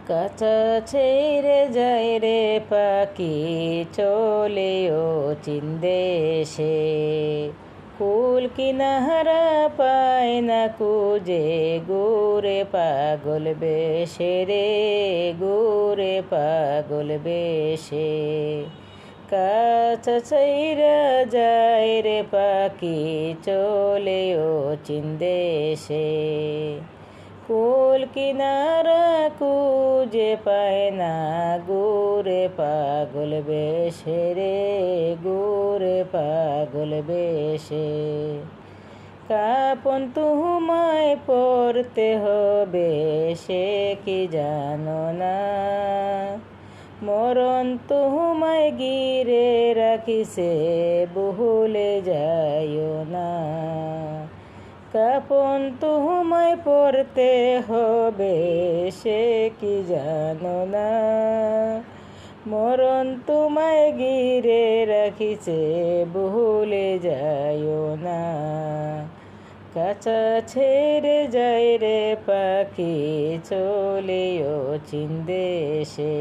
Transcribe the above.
কাঁচা ছেড়ে যায় রে পাখি চলেও চীন দেশে, কুল কিনারা পায় না কুজে গোরে পাগল বেশে রে, গোরে পাগল বেশে। কাঁচা ছেড়ে যায় রে পাখি চলেও চীন দেশে, কুল কিনারা কুজে পায় না গোরে পাগল বেশে রে, গোরে পাগল বেশে। কাপন তোমায় পড়তে হবে সে কি জানো না, মরণ তোমায় গিরে রাখিছে ভুলে যাইও না। কাপন তোমায় পড়তে হবে সে কি জানো না, মরণ তোমায় ঘিরে রাখিছে ভুলে যাইও না। কাঁচা ছেড়ে যায় রে পাখি চলেও চীন দেশে।